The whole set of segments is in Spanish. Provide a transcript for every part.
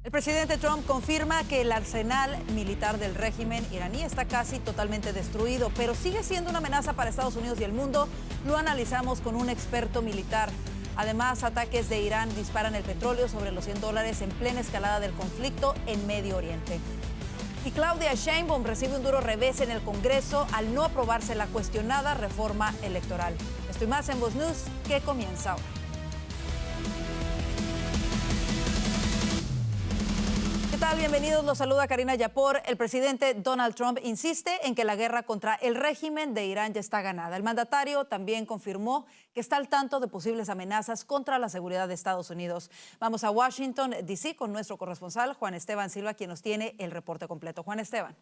El presidente Trump confirma que el arsenal militar del régimen iraní está casi totalmente destruido, pero sigue siendo una amenaza para Estados Unidos y el mundo. Lo analizamos con un experto militar. Además, ataques de Irán disparan el petróleo sobre los $100 en plena escalada del conflicto en Medio Oriente. Y Claudia Sheinbaum recibe un duro revés en el Congreso al no aprobarse la cuestionada reforma electoral. Esto y más en Voz News, que comienza ahora. ¿Qué tal? Bienvenidos, los saluda Karina Yapor. El presidente Donald Trump insiste en que la guerra contra el régimen de Irán ya está ganada. El mandatario también confirmó que está al tanto de posibles amenazas contra la seguridad de Estados Unidos. Vamos a Washington, D.C. con nuestro corresponsal Juan Esteban Silva, quien nos tiene el reporte completo. Juan Esteban.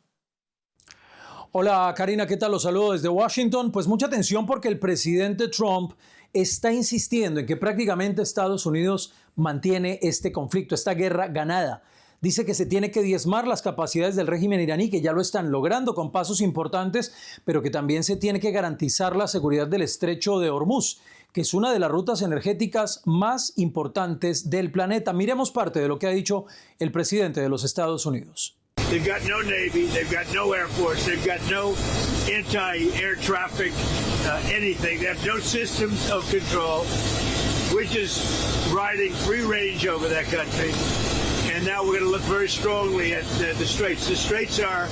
Hola Karina, ¿qué tal? Los saludo desde Washington. Pues mucha atención porque el presidente Trump está insistiendo en que prácticamente Estados Unidos mantiene este conflicto, esta guerra ganada. Dice que se tiene que diezmar las capacidades del régimen iraní, que ya lo están logrando con pasos importantes, pero que también se tiene que garantizar la seguridad del estrecho de Hormuz, que es una de las rutas energéticas más importantes del planeta. Miremos parte de lo que ha dicho el presidente de los Estados Unidos. They've got no Navy, they've got no Air Force, they've got no anti-air traffic, anything. They have no systems of control. We're just riding free range over that country. And now we're going to look very strongly at the Straits. The Straits are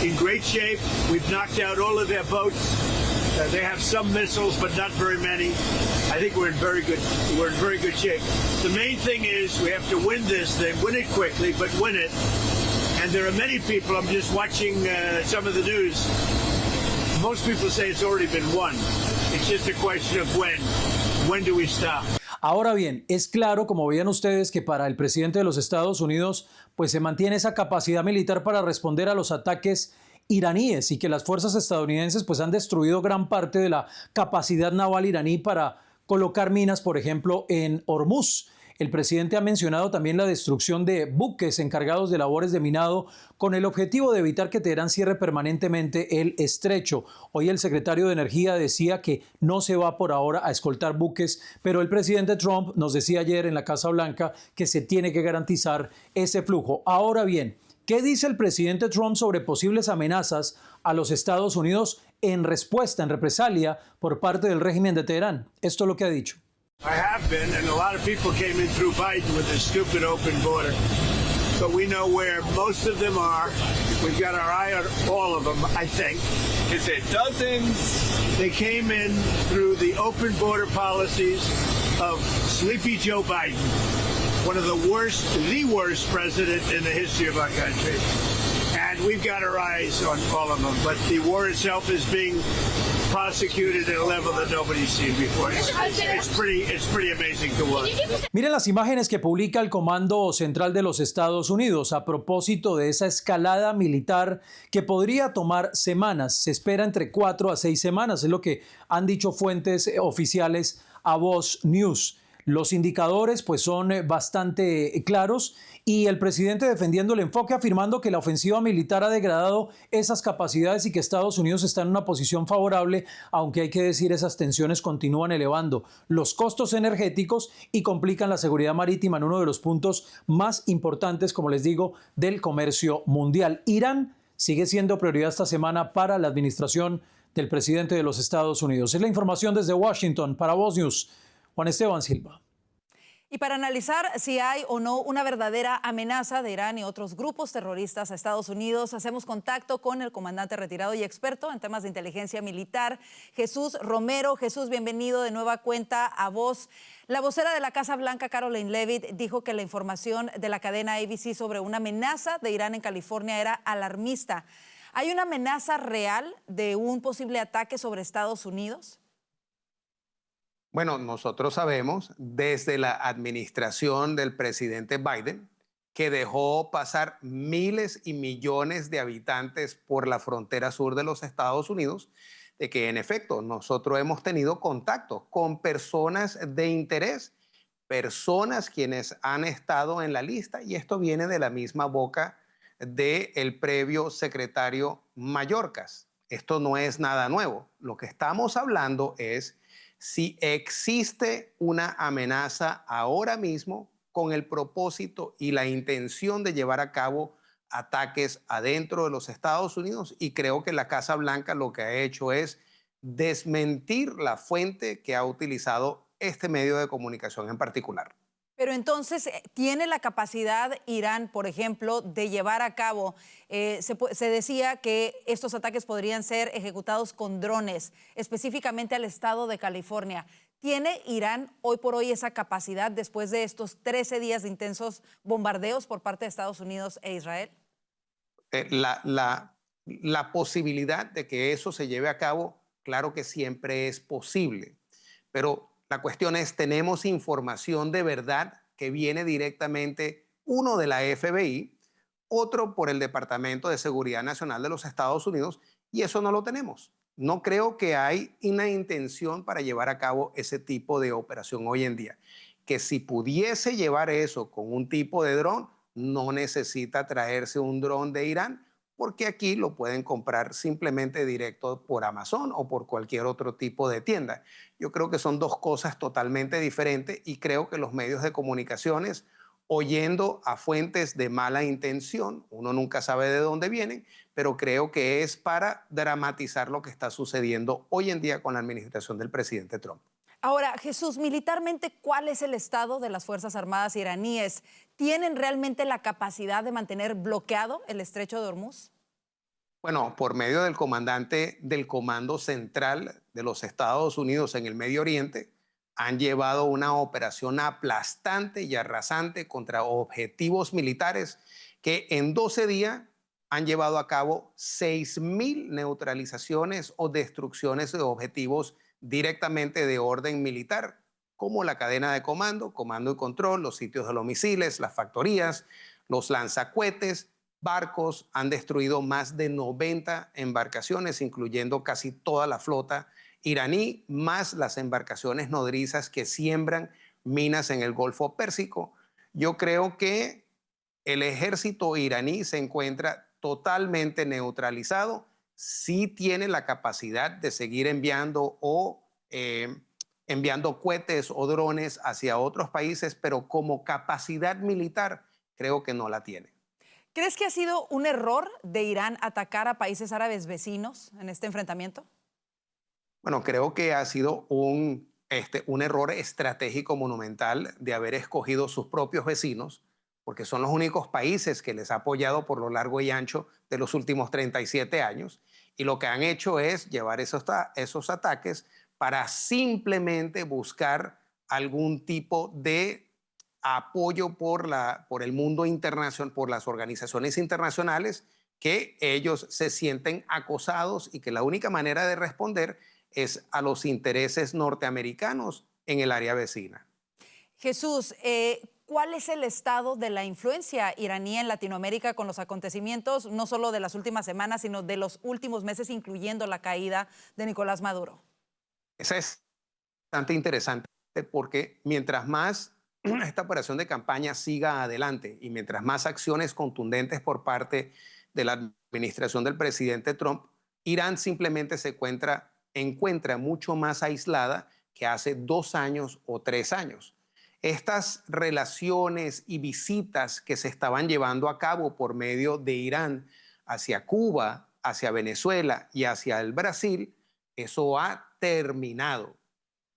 in great shape. We've knocked out all of their boats. They have some missiles, but not very many. I think we're in very good shape. The main thing is we have to win this thing, win it quickly, but win it. And there are many people, I'm just watching some of the news. Most people say it's already been won. It's just a question of when. When do we stop? Ahora bien, es claro, como veían ustedes, que para el presidente de los Estados Unidos pues se mantiene esa capacidad militar para responder a los ataques iraníes y que las fuerzas estadounidenses pues han destruido gran parte de la capacidad naval iraní para colocar minas, por ejemplo, en Hormuz. El presidente ha mencionado también la destrucción de buques encargados de labores de minado con el objetivo de evitar que Teherán cierre permanentemente el estrecho. Hoy el secretario de Energía decía que no se va por ahora a escoltar buques, pero el presidente Trump nos decía ayer en la Casa Blanca que se tiene que garantizar ese flujo. Ahora bien, ¿qué dice el presidente Trump sobre posibles amenazas a los Estados Unidos en respuesta, en represalia por parte del régimen de Teherán? Esto es lo que ha dicho. I have been, and a lot of people came in through Biden with this stupid open border. But we know where most of them are. We've got our eye on all of them, I think. Is it dozens? They came in through the open border policies of Sleepy Joe Biden, one of the worst president in the history of our country. And we've got our eyes on all of them. But the war itself is being prosecuted at a level that nobody's seen before. It's pretty amazing to watch. Miren las imágenes que publica el Comando Central de los Estados Unidos a propósito de esa escalada militar que podría tomar semanas. Se espera entre 4 a 6 semanas, es lo que han dicho fuentes oficiales a Voz News. Los indicadores pues son bastante claros y el presidente defendiendo el enfoque, afirmando que la ofensiva militar ha degradado esas capacidades y que Estados Unidos está en una posición favorable, aunque hay que decir esas tensiones continúan elevando los costos energéticos y complican la seguridad marítima en uno de los puntos más importantes, como les digo, del comercio mundial. Irán sigue siendo prioridad esta semana para la administración del presidente de los Estados Unidos. Es la información desde Washington para Voz News. Juan Esteban Silva. Y para analizar si hay o no una verdadera amenaza de Irán y otros grupos terroristas a Estados Unidos, hacemos contacto con el comandante retirado y experto en temas de inteligencia militar, Jesús Romero. Jesús, bienvenido de nueva cuenta a Voz. La vocera de la Casa Blanca, Caroline Leavitt, dijo que la información de la cadena ABC sobre una amenaza de Irán en California era alarmista. ¿Hay una amenaza real de un posible ataque sobre Estados Unidos? Bueno, nosotros sabemos desde la administración del presidente Biden que dejó pasar miles y millones de habitantes por la frontera sur de los Estados Unidos, de que en efecto nosotros hemos tenido contacto con personas de interés, personas quienes han estado en la lista, y esto viene de la misma boca del previo secretario Mayorkas. Esto no es nada nuevo. Lo que estamos hablando es si existe una amenaza ahora mismo con el propósito y la intención de llevar a cabo ataques adentro de los Estados Unidos, y creo que la Casa Blanca lo que ha hecho es desmentir la fuente que ha utilizado este medio de comunicación en particular. Pero entonces, ¿tiene la capacidad Irán, por ejemplo, de llevar a cabo, se decía que estos ataques podrían ser ejecutados con drones, específicamente al estado de California? ¿Tiene Irán hoy por hoy esa capacidad después de estos 13 días de intensos bombardeos por parte de Estados Unidos e Israel? La posibilidad de que eso se lleve a cabo, claro que siempre es posible, pero la cuestión es, ¿tenemos información de verdad que viene directamente, uno de la FBI, otro por el Departamento de Seguridad Nacional de los Estados Unidos? Y eso no lo tenemos. No creo que hay una intención para llevar a cabo ese tipo de operación hoy en día. Que si pudiese llevar eso con un tipo de dron, no necesita traerse un dron de Irán, porque aquí lo pueden comprar simplemente directo por Amazon o por cualquier otro tipo de tienda. Yo creo que son dos cosas totalmente diferentes, y creo que los medios de comunicaciones, oyendo a fuentes de mala intención, uno nunca sabe de dónde vienen, pero creo que es para dramatizar lo que está sucediendo hoy en día con la administración del presidente Trump. Ahora, Jesús, militarmente, ¿cuál es el estado de las Fuerzas Armadas iraníes? ¿Tienen realmente la capacidad de mantener bloqueado el estrecho de Hormuz? Bueno, por medio del comandante del Comando Central de los Estados Unidos en el Medio Oriente, han llevado una operación aplastante y arrasante contra objetivos militares que en 12 días han llevado a cabo 6.000 neutralizaciones o destrucciones de objetivos directamente de orden militar, como la cadena de comando, comando y control, los sitios de los misiles, las factorías, los lanzacohetes, barcos. Han destruido más de 90 embarcaciones, incluyendo casi toda la flota iraní, más las embarcaciones nodrizas que siembran minas en el Golfo Pérsico. Yo creo que el ejército iraní se encuentra totalmente neutralizado. Sí tiene la capacidad de seguir enviando enviando cohetes o drones hacia otros países, pero como capacidad militar creo que no la tiene. ¿Crees que ha sido un error de Irán atacar a países árabes vecinos en este enfrentamiento? Bueno, creo que ha sido un error estratégico monumental de haber escogido sus propios vecinos, porque son los únicos países que les ha apoyado por lo largo y ancho de los últimos 37 años. Y lo que han hecho es llevar esos ataques para simplemente buscar algún tipo de apoyo por el mundo internacional, por las organizaciones internacionales, que ellos se sienten acosados y que la única manera de responder es a los intereses norteamericanos en el área vecina. Jesús, ¿cuál es el estado de la influencia iraní en Latinoamérica con los acontecimientos, no solo de las últimas semanas, sino de los últimos meses, incluyendo la caída de Nicolás Maduro? Esa es bastante interesante, porque mientras más esta operación de campaña siga adelante y mientras más acciones contundentes por parte de la administración del presidente Trump, Irán simplemente se encuentra mucho más aislada que hace 2 años o 3 años. Estas relaciones y visitas que se estaban llevando a cabo por medio de Irán hacia Cuba, hacia Venezuela y hacia el Brasil, eso ha terminado.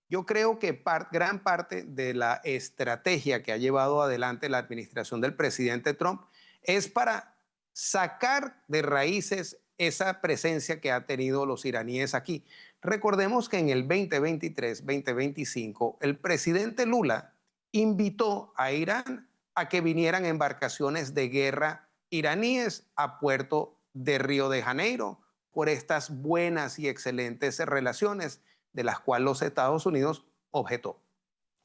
Yo creo que gran parte de la estrategia que ha llevado adelante la administración del presidente Trump es para sacar de raíces esa presencia que han tenido los iraníes aquí. Recordemos que en el 2023-2025 el presidente Lula invitó a Irán a que vinieran embarcaciones de guerra iraníes a Puerto de Río de Janeiro por estas buenas y excelentes relaciones de las cuales los Estados Unidos objetó.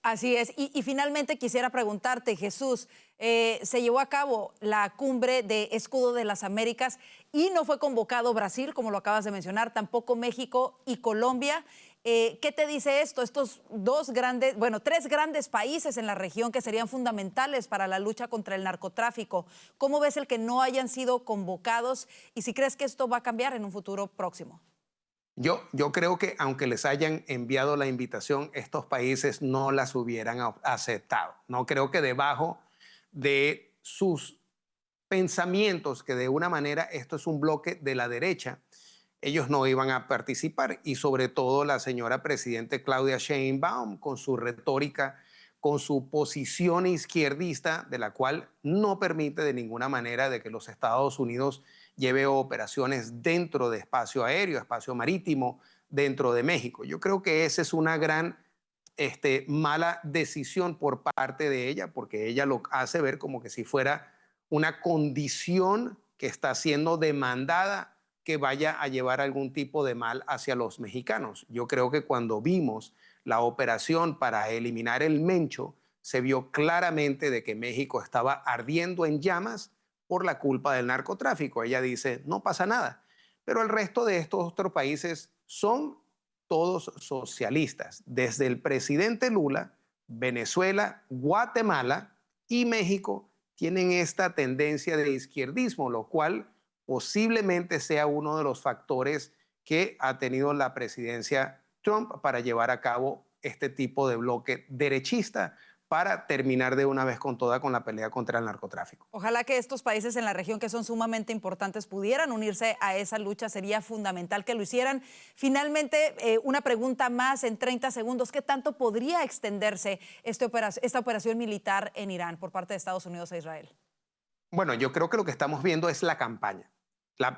Así es. Y finalmente quisiera preguntarte, Jesús, se llevó a cabo la cumbre de Escudo de las Américas y no fue convocado Brasil, como lo acabas de mencionar, tampoco México y Colombia. ¿Qué te dice esto? Estos tres grandes países en la región que serían fundamentales para la lucha contra el narcotráfico. ¿Cómo ves el que no hayan sido convocados y si crees que esto va a cambiar en un futuro próximo? Yo creo que aunque les hayan enviado la invitación, estos países no las hubieran aceptado. No creo que debajo de sus pensamientos, que de una manera esto es un bloque de la derecha, ellos no iban a participar. Y sobre todo la señora presidente Claudia Sheinbaum, con su retórica, con su posición izquierdista, de la cual no permite de ninguna manera de que los Estados Unidos lleve operaciones dentro de espacio aéreo, espacio marítimo, dentro de México. Yo creo que esa es una gran mala decisión por parte de ella, porque ella lo hace ver como que si fuera una condición que está siendo demandada que vaya a llevar algún tipo de mal hacia los mexicanos. Yo creo que cuando vimos la operación para eliminar el Mencho, se vio claramente de que México estaba ardiendo en llamas por la culpa del narcotráfico. Ella dice, no pasa nada. Pero el resto de estos otros países son todos socialistas. Desde el presidente Lula, Venezuela, Guatemala y México tienen esta tendencia de izquierdismo, lo cual posiblemente sea uno de los factores que ha tenido la presidencia Trump para llevar a cabo este tipo de bloque derechista para terminar de una vez con toda con la pelea contra el narcotráfico. Ojalá que estos países en la región que son sumamente importantes pudieran unirse a esa lucha. Sería fundamental que lo hicieran. Finalmente, una pregunta más en 30 segundos. ¿Qué tanto podría extenderse esta operación militar en Irán por parte de Estados Unidos a Israel? Bueno, yo creo que lo que estamos viendo es la campaña.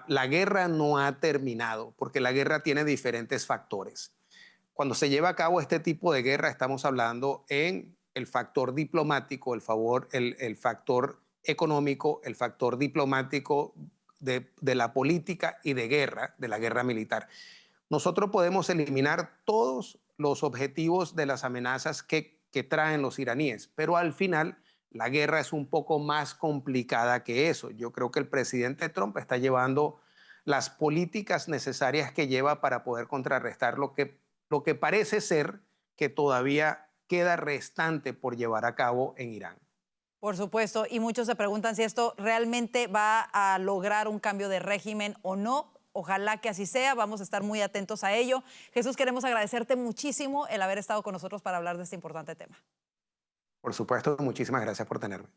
La guerra no ha terminado porque la guerra tiene diferentes factores. Cuando se lleva a cabo este tipo de guerra, estamos hablando en el factor diplomático, el factor económico, el factor diplomático de la política y de la guerra militar. Nosotros podemos eliminar todos los objetivos de las amenazas que traen los iraníes, pero al final la guerra es un poco más complicada que eso. Yo creo que el presidente Trump está llevando las políticas necesarias que lleva para poder contrarrestar lo que parece ser que todavía queda restante por llevar a cabo en Irán. Por supuesto, y muchos se preguntan si esto realmente va a lograr un cambio de régimen o no. Ojalá que así sea, vamos a estar muy atentos a ello. Jesús, queremos agradecerte muchísimo el haber estado con nosotros para hablar de este importante tema. Por supuesto, muchísimas gracias por tenerme.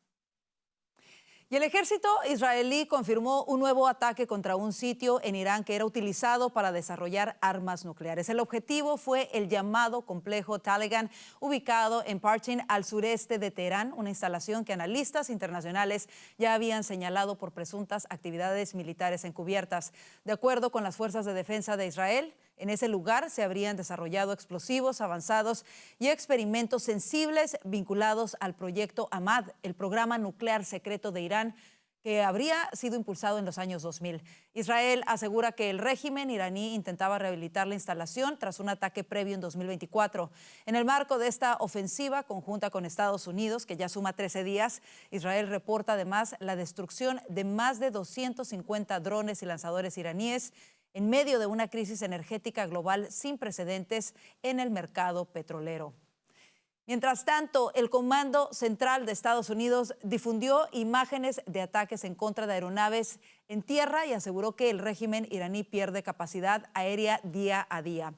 Y el ejército israelí confirmó un nuevo ataque contra un sitio en Irán que era utilizado para desarrollar armas nucleares. El objetivo fue el llamado complejo Taligan, ubicado en Parchin, al sureste de Teherán, una instalación que analistas internacionales ya habían señalado por presuntas actividades militares encubiertas. De acuerdo con las fuerzas de defensa de Israel, en ese lugar se habrían desarrollado explosivos avanzados y experimentos sensibles vinculados al proyecto Ahmad, el programa nuclear secreto de Irán, que habría sido impulsado en los años 2000. Israel asegura que el régimen iraní intentaba rehabilitar la instalación tras un ataque previo en 2024. En el marco de esta ofensiva conjunta con Estados Unidos, que ya suma 13 días, Israel reporta además la destrucción de más de 250 drones y lanzadores iraníes en medio de una crisis energética global sin precedentes en el mercado petrolero. Mientras tanto, el Comando Central de Estados Unidos difundió imágenes de ataques en contra de aeronaves en tierra y aseguró que el régimen iraní pierde capacidad aérea día a día.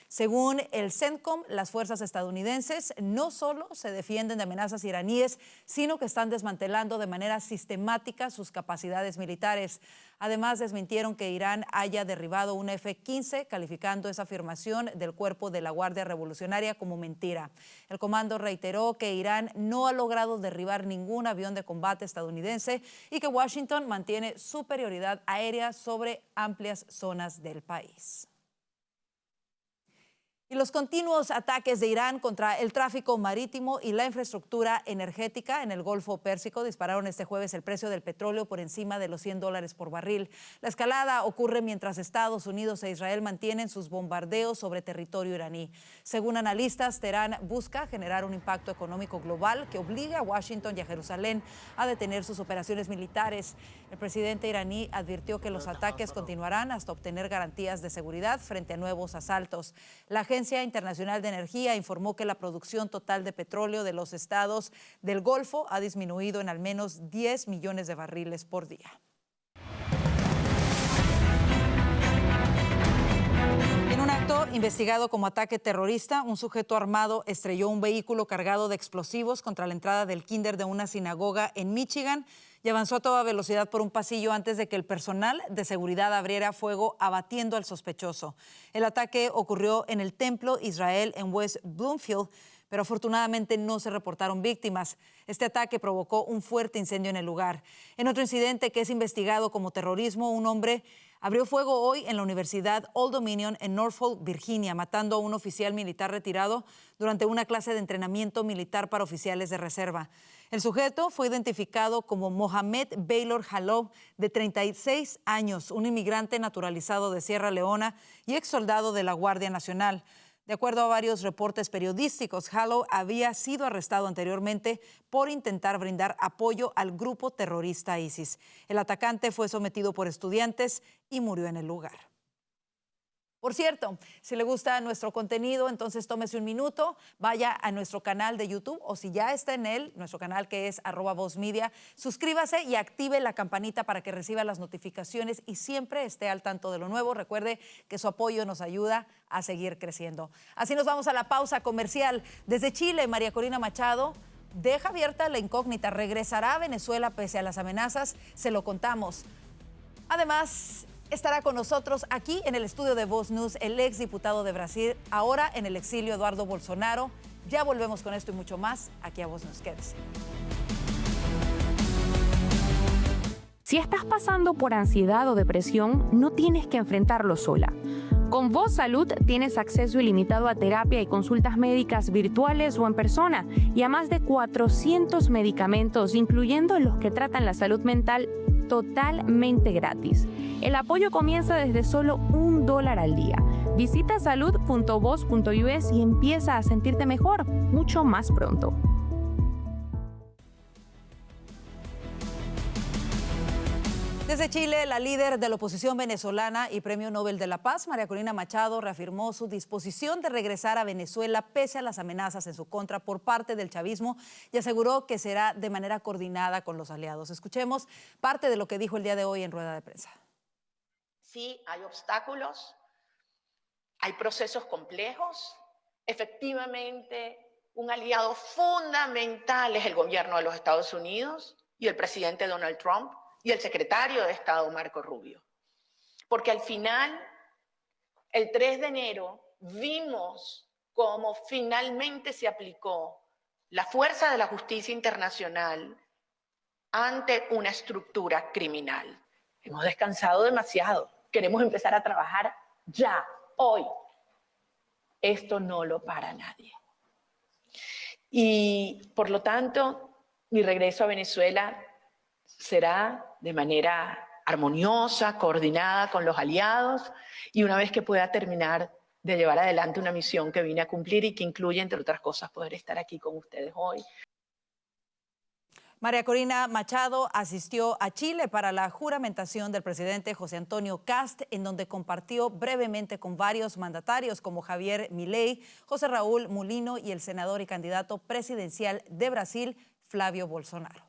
Según el CENTCOM, las fuerzas estadounidenses no solo se defienden de amenazas iraníes, sino que están desmantelando de manera sistemática sus capacidades militares. Además, desmintieron que Irán haya derribado un F-15, calificando esa afirmación del Cuerpo de la Guardia Revolucionaria como mentira. El comando reiteró que Irán no ha logrado derribar ningún avión de combate estadounidense y que Washington mantiene superioridad aérea sobre amplias zonas del país. Y los continuos ataques de Irán contra el tráfico marítimo y la infraestructura energética en el Golfo Pérsico dispararon este jueves el precio del petróleo por encima de los $100 por barril. La escalada ocurre mientras Estados Unidos e Israel mantienen sus bombardeos sobre territorio iraní. Según analistas, Teherán busca generar un impacto económico global que obligue a Washington y a Jerusalén a detener sus operaciones militares. El presidente iraní advirtió que los ataques continuarán hasta obtener garantías de seguridad frente a nuevos asaltos. La Agencia Internacional de Energía informó que la producción total de petróleo de los estados del Golfo ha disminuido en al menos 10 millones de barriles por día. En un acto investigado como ataque terrorista, un sujeto armado estrelló un vehículo cargado de explosivos contra la entrada del kinder de una sinagoga en Michigan y avanzó a toda velocidad por un pasillo antes de que el personal de seguridad abriera fuego abatiendo al sospechoso. El ataque ocurrió en el Templo Israel en West Bloomfield, pero afortunadamente no se reportaron víctimas. Este ataque provocó un fuerte incendio en el lugar. En otro incidente que es investigado como terrorismo, un hombre abrió fuego hoy en la Universidad Old Dominion en Norfolk, Virginia, matando a un oficial militar retirado durante una clase de entrenamiento militar para oficiales de reserva. El sujeto fue identificado como Mohamed Baylor Jallow, de 36 años, un inmigrante naturalizado de Sierra Leona y ex soldado de la Guardia Nacional. De acuerdo a varios reportes periodísticos, Jallow había sido arrestado anteriormente por intentar brindar apoyo al grupo terrorista ISIS. El atacante fue sometido por estudiantes y murió en el lugar. Por cierto, si le gusta nuestro contenido, entonces tómese un minuto, vaya a nuestro canal de YouTube o si ya está en él, nuestro canal que es @VozMedia, suscríbase y active la campanita para que reciba las notificaciones y siempre esté al tanto de lo nuevo. Recuerde que su apoyo nos ayuda a seguir creciendo. Así nos vamos a la pausa comercial. Desde Chile, María Corina Machado deja abierta la incógnita. ¿Regresará a Venezuela pese a las amenazas? Se lo contamos. Además, estará con nosotros aquí en el estudio de Voz News el exdiputado de Brasil, ahora en el exilio, Eduardo Bolsonaro. Ya volvemos con esto y mucho más aquí a Voz News. Quédese. Si estás pasando por ansiedad o depresión, no tienes que enfrentarlo sola. Con Voz Salud tienes acceso ilimitado a terapia y consultas médicas virtuales o en persona y a más de 400 medicamentos, incluyendo los que tratan la salud mental, totalmente gratis. El apoyo comienza desde solo $1 al día. Visita salud.voz.us y empieza a sentirte mejor mucho más pronto. Desde Chile, la líder de la oposición venezolana y Premio Nobel de la Paz, María Corina Machado, reafirmó su disposición de regresar a Venezuela pese a las amenazas en su contra por parte del chavismo y aseguró que será de manera coordinada con los aliados. Escuchemos parte de lo que dijo el día de hoy en rueda de prensa. Sí, hay obstáculos, hay procesos complejos. Efectivamente, un aliado fundamental es el gobierno de los Estados Unidos y el presidente Donald Trump y el secretario de Estado Marco Rubio. Porque al final, el 3 de enero, vimos cómo finalmente se aplicó la fuerza de la justicia internacional ante una estructura criminal. Hemos descansado demasiado. Queremos empezar a trabajar ya, hoy. Esto no lo para nadie. Y por lo tanto, mi regreso a Venezuela será de manera armoniosa, coordinada con los aliados y una vez que pueda terminar de llevar adelante una misión que vine a cumplir y que incluye, entre otras cosas, poder estar aquí con ustedes hoy. María Corina Machado asistió a Chile para la juramentación del presidente José Antonio Kast, en donde compartió brevemente con varios mandatarios como Javier Milei, José Raúl Mulino y el senador y candidato presidencial de Brasil, Flavio Bolsonaro.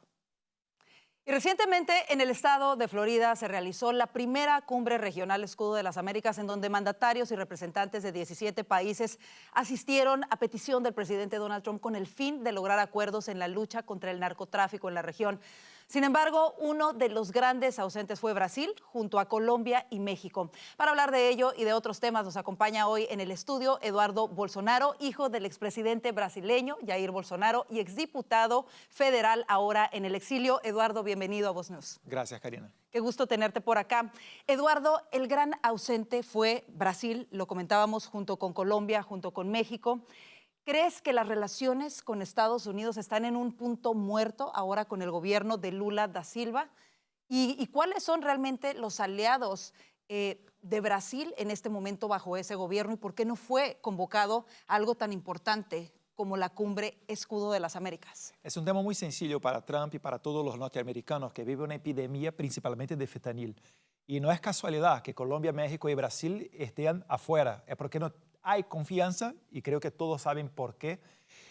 Y recientemente en el estado de Florida se realizó la primera cumbre regional Escudo de las Américas, en donde mandatarios y representantes de 17 países asistieron a petición del presidente Donald Trump con el fin de lograr acuerdos en la lucha contra el narcotráfico en la región. Sin embargo, uno de los grandes ausentes fue Brasil, junto a Colombia y México. Para hablar de ello y de otros temas nos acompaña hoy en el estudio Eduardo Bolsonaro, hijo del expresidente brasileño Jair Bolsonaro y exdiputado federal ahora en el exilio. Eduardo, bienvenido a Voz News. Gracias, Karina. Qué gusto tenerte por acá. Eduardo, el gran ausente fue Brasil, lo comentábamos, junto con Colombia, junto con México. ¿Crees que las relaciones con Estados Unidos están en un punto muerto ahora con el gobierno de Lula da Silva? ¿Y cuáles son realmente los aliados de Brasil en este momento bajo ese gobierno? ¿Y por qué no fue convocado algo tan importante como la cumbre Escudo de las Américas? Es un tema muy sencillo para Trump y para todos los norteamericanos que viven una epidemia principalmente de fentanil. Y no es casualidad que Colombia, México y Brasil estén afuera. Es porque no hay confianza, y creo que todos saben por qué,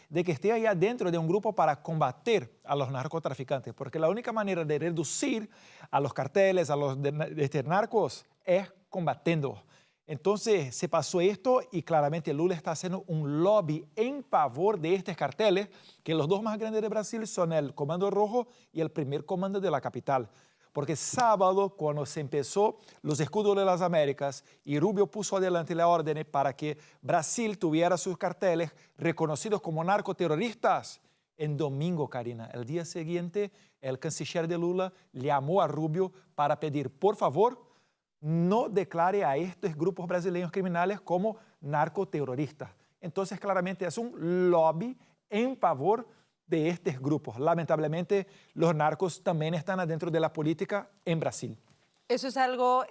de que esté allá dentro de un grupo para combatir a los narcotraficantes. Porque la única manera de reducir a los carteles, a los narcos, es combatiendo. Entonces se pasó esto y claramente Lula está haciendo un lobby en favor de estos carteles, que los dos más grandes de Brasil son el Comando Rojo y el Primer Comando de la capital. Porque sábado, cuando se empezó los escudos de las Américas y Rubio puso adelante la orden para que Brasil tuviera sus carteles reconocidos como narcoterroristas, en domingo, Karina, el día siguiente, el canciller de Lula llamó a Rubio para pedir, por favor, no declare a estos grupos brasileños criminales como narcoterroristas. Entonces, claramente es un lobby en favor de estos grupos. Lamentablemente, los narcos también están adentro de la política en Brasil. Eso es algo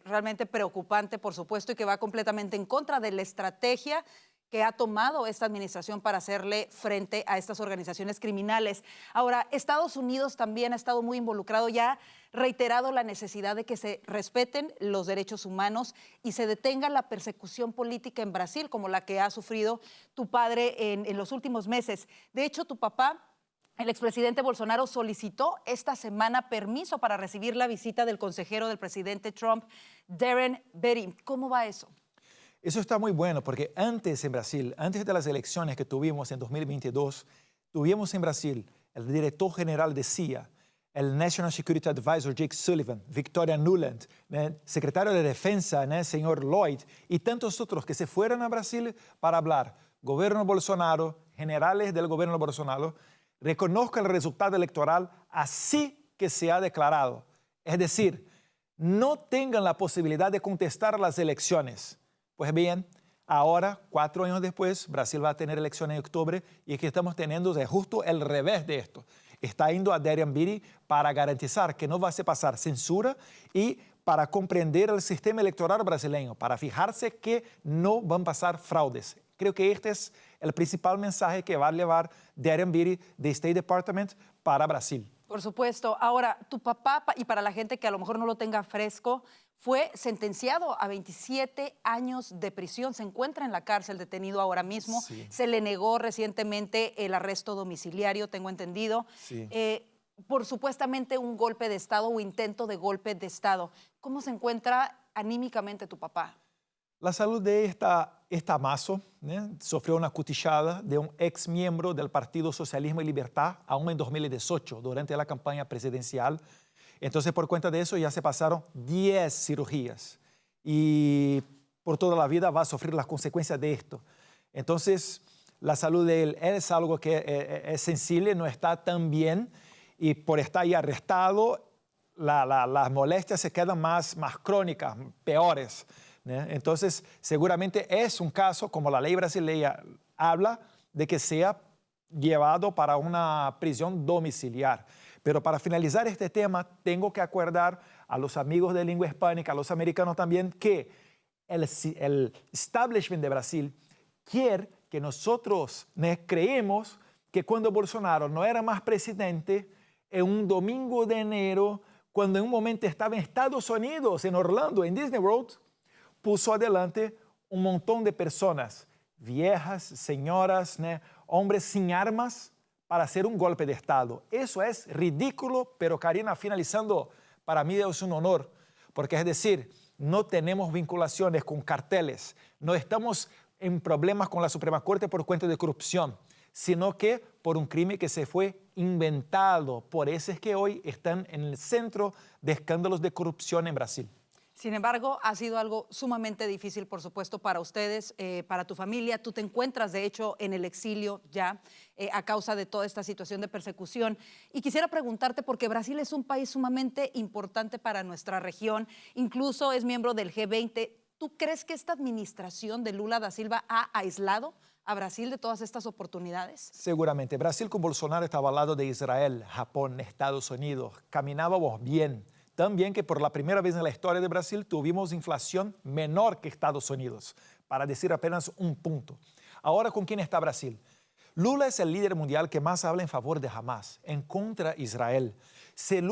realmente preocupante, por supuesto, y que va completamente en contra de la estrategia que ha tomado esta administración para hacerle frente a estas organizaciones criminales. Ahora, Estados Unidos también ha estado muy involucrado, ya ha reiterado la necesidad de que se respeten los derechos humanos y se detenga la persecución política en Brasil, como la que ha sufrido tu padre en los últimos meses. De hecho, tu papá, el expresidente Bolsonaro, solicitó esta semana permiso para recibir la visita del consejero del presidente Trump, Darren Beattie. ¿Cómo va eso? Eso está muy bueno porque antes en Brasil, antes de las elecciones que tuvimos en 2022, tuvimos en Brasil el director general de CIA, el National Security Advisor Jake Sullivan, Victoria Nuland, el secretario de Defensa, el señor Lloyd, y tantos otros que se fueron a Brasil para hablar. Gobierno Bolsonaro, generales del gobierno Bolsonaro, reconozca el resultado electoral así que se ha declarado. Es decir, no tengan la posibilidad de contestar las elecciones. Pues bien, ahora, 4 años después, Brasil va a tener elecciones en octubre y que estamos teniendo es justo el revés de esto. Está yendo a Darren Beattie para garantizar que no va a pasar censura y para comprender el sistema electoral brasileño, para fijarse que no van a pasar fraudes. Creo que este es el principal mensaje que va a llevar Darren Beattie de State Department para Brasil. Por supuesto. Ahora, tu papá, y para la gente que a lo mejor no lo tenga fresco, fue sentenciado a 27 años de prisión. Se encuentra en la cárcel detenido ahora mismo. Sí. Se le negó recientemente el arresto domiciliario, tengo entendido, Sí. por supuestamente un golpe de Estado o intento de golpe de Estado. ¿Cómo se encuentra anímicamente tu papá? La salud de está mazo, ¿no? Sufrió una cuchillada de un ex miembro del Partido Socialismo y Libertad, aún en 2018, durante la campaña presidencial. Entonces, por cuenta de eso, ya se pasaron 10 cirugías y por toda la vida va a sufrir las consecuencias de esto. Entonces, la salud de él es algo que es sensible, no está tan bien y por estar ahí arrestado, las molestias se quedan más crónicas, peores, ¿no? Entonces, seguramente es un caso, como la ley brasileña habla, de que sea llevado para una prisión domiciliar. Pero para finalizar este tema, tengo que acordar a los amigos de lengua hispánica, a los americanos también, que el establishment de Brasil quiere que nosotros creemos que cuando Bolsonaro no era más presidente, en un domingo de enero, cuando en un momento estaba en Estados Unidos, en Orlando, en Disney World, puso adelante un montón de personas, viejas, señoras, hombres sin armas, para hacer un golpe de Estado. Eso es ridículo, pero Karina, finalizando, para mí es un honor, porque es decir, no tenemos vinculaciones con carteles, no estamos en problemas con la Suprema Corte por cuenta de corrupción, sino que por un crimen que se fue inventado. Por eso es que hoy están en el centro de escándalos de corrupción en Brasil. Sin embargo, ha sido algo sumamente difícil, por supuesto, para ustedes, para tu familia. Tú te encuentras, de hecho, en el exilio ya a causa de toda esta situación de persecución. Y quisiera preguntarte, porque Brasil es un país sumamente importante para nuestra región, incluso es miembro del G20. ¿Tú crees que esta administración de Lula da Silva ha aislado a Brasil de todas estas oportunidades? Seguramente. Brasil con Bolsonaro estaba al lado de Israel, Japón, Estados Unidos. Caminábamos bien. También que por la primera vez en la historia de Brasil tuvimos inflación menor que Estados Unidos, para decir apenas un punto. Ahora, ¿con quién está Brasil? Lula es el líder mundial que más habla en favor de Hamas, en contra de Israel. Si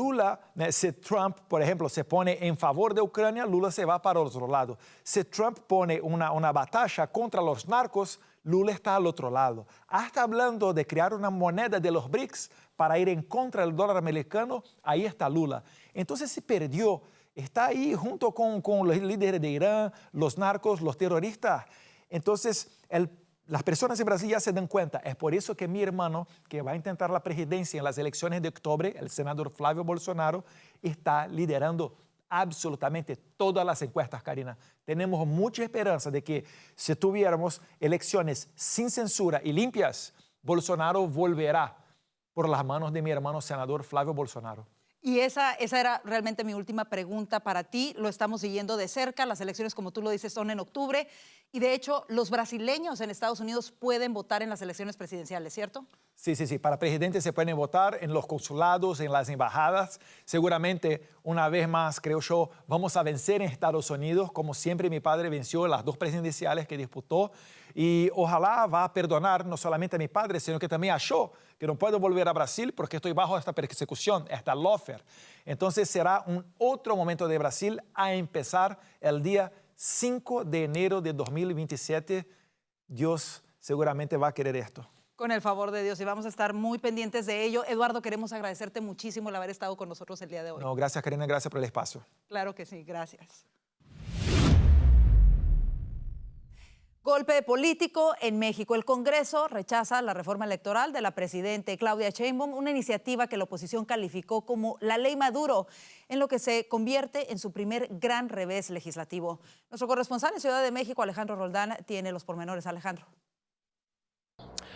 Trump, por ejemplo, se pone en favor de Ucrania, Lula se va para el otro lado. Si Trump pone una batalla contra los narcos, Lula está al otro lado. Hasta hablando de crear una moneda de los BRICS para ir en contra del dólar americano, ahí está Lula. Entonces se perdió está ahí junto con los líderes de Irán, los narcos, los terroristas. Entonces, las personas en Brasil ya se dan cuenta. Es por eso que mi hermano, que va a intentar la presidencia en las elecciones de octubre, el senador Flávio Bolsonaro, está liderando absolutamente todas las encuestas, Karina. Tenemos mucha esperanza de que si tuviéramos elecciones sin censura y limpias, Bolsonaro volverá por las manos de mi hermano senador Flávio Bolsonaro. Y esa era realmente mi última pregunta para ti. Lo estamos siguiendo de cerca. Las elecciones, como tú lo dices, son en octubre. Y de hecho, los brasileños en Estados Unidos pueden votar en las elecciones presidenciales, ¿cierto? Sí. Para presidente se pueden votar en los consulados, en las embajadas. Seguramente, una vez más, creo yo, vamos a vencer en Estados Unidos, como siempre mi padre venció las 2 presidenciales que disputó. Y ojalá va a perdonar no solamente a mi padre, sino que también a yo, que no puedo volver a Brasil porque estoy bajo esta persecución, esta lawfare. Entonces será un otro momento de Brasil a empezar el día 5 de enero de 2027. Dios seguramente va a querer esto. Con el favor de Dios, y vamos a estar muy pendientes de ello. Eduardo, queremos agradecerte muchísimo el haber estado con nosotros el día de hoy. No, gracias, Karina, gracias por el espacio. Claro que sí, gracias. Golpe político en México. El Congreso rechaza la reforma electoral de la presidenta Claudia Sheinbaum, una iniciativa que la oposición calificó como la ley Maduro, en lo que se convierte en su primer gran revés legislativo. Nuestro corresponsal en Ciudad de México, Alejandro Roldán, tiene los pormenores. Alejandro.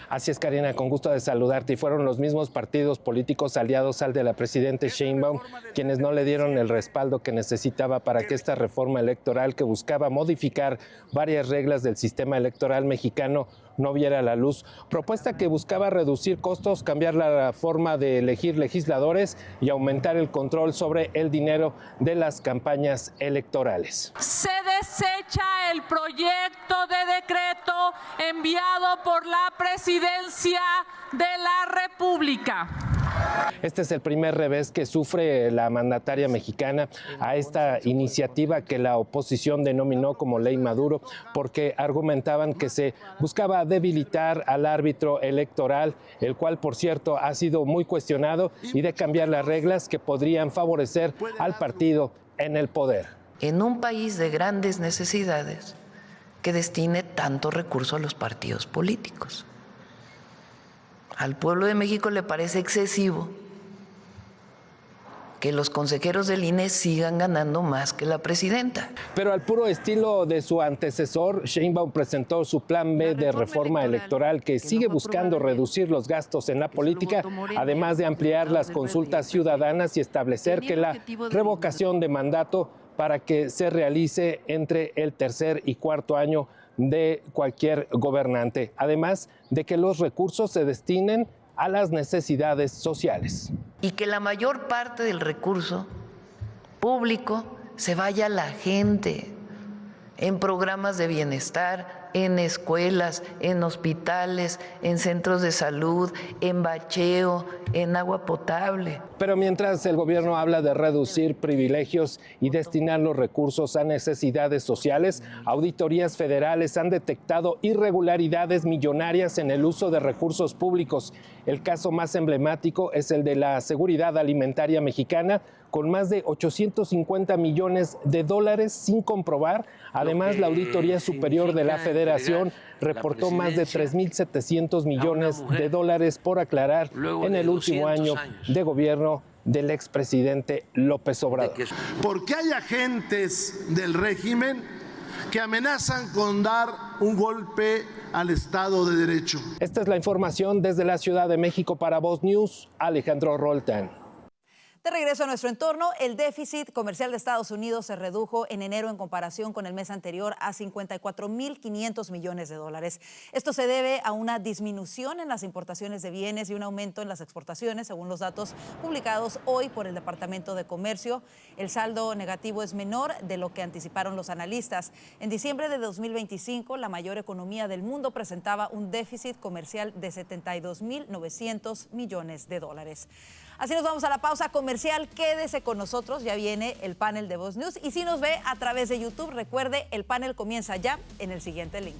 Así es, Karina, con gusto de saludarte. Y fueron los mismos partidos políticos aliados al de la presidenta Sheinbaum quienes no le dieron el respaldo que necesitaba para que esta reforma electoral, que buscaba modificar varias reglas del sistema electoral mexicano, no viera la luz. Propuesta que buscaba reducir costos, cambiar la forma de elegir legisladores y aumentar el control sobre el dinero de las campañas electorales. Se desecha el proyecto de decreto enviado por la Presidencia de la República. Este es el primer revés que sufre la mandataria mexicana a esta iniciativa que la oposición denominó como Ley Maduro, porque argumentaban que se buscaba debilitar al árbitro electoral, el cual, por cierto, ha sido muy cuestionado, y de cambiar las reglas que podrían favorecer al partido en el poder. En un país de grandes necesidades, que destine tanto recurso a los partidos políticos. Al pueblo de México le parece excesivo que los consejeros del INE sigan ganando más que la presidenta. Pero al puro estilo de su antecesor, Sheinbaum presentó su plan B de reforma electoral que sigue buscando reducir los gastos en la política, además de ampliar las consultas ciudadanas y establecer que la revocación de mandato para que se realice entre el tercer y cuarto año de cualquier gobernante, además de que los recursos se destinen a las necesidades sociales. Y que la mayor parte del recurso público se vaya a la gente, en programas de bienestar, en escuelas, en hospitales, en centros de salud, en bacheo, en agua potable. Pero mientras el gobierno habla de reducir privilegios y destinar los recursos a necesidades sociales, auditorías federales han detectado irregularidades millonarias en el uso de recursos públicos. El caso más emblemático es el de la Seguridad Alimentaria Mexicana, con más de 850 millones de dólares sin comprobar. Además, la Auditoría Superior de la Federación reportó más de 3.700 millones de dólares por aclarar en el último año de gobierno del expresidente López Obrador. Porque hay agentes del régimen que amenazan con dar un golpe al Estado de Derecho. Esta es la información desde la Ciudad de México para Voz News, Alejandro Roldán. De regreso a nuestro entorno, el déficit comercial de Estados Unidos se redujo en enero en comparación con el mes anterior a 54.500 millones de dólares. Esto se debe a una disminución en las importaciones de bienes y un aumento en las exportaciones, según los datos publicados hoy por el Departamento de Comercio. El saldo negativo es menor de lo que anticiparon los analistas. En diciembre de 2025, la mayor economía del mundo presentaba un déficit comercial de 72.900 millones de dólares. Así nos vamos a la pausa comercial. Quédese con nosotros, ya viene el panel de Voz News. Y si nos ve a través de YouTube, recuerde, el panel comienza ya en el siguiente link.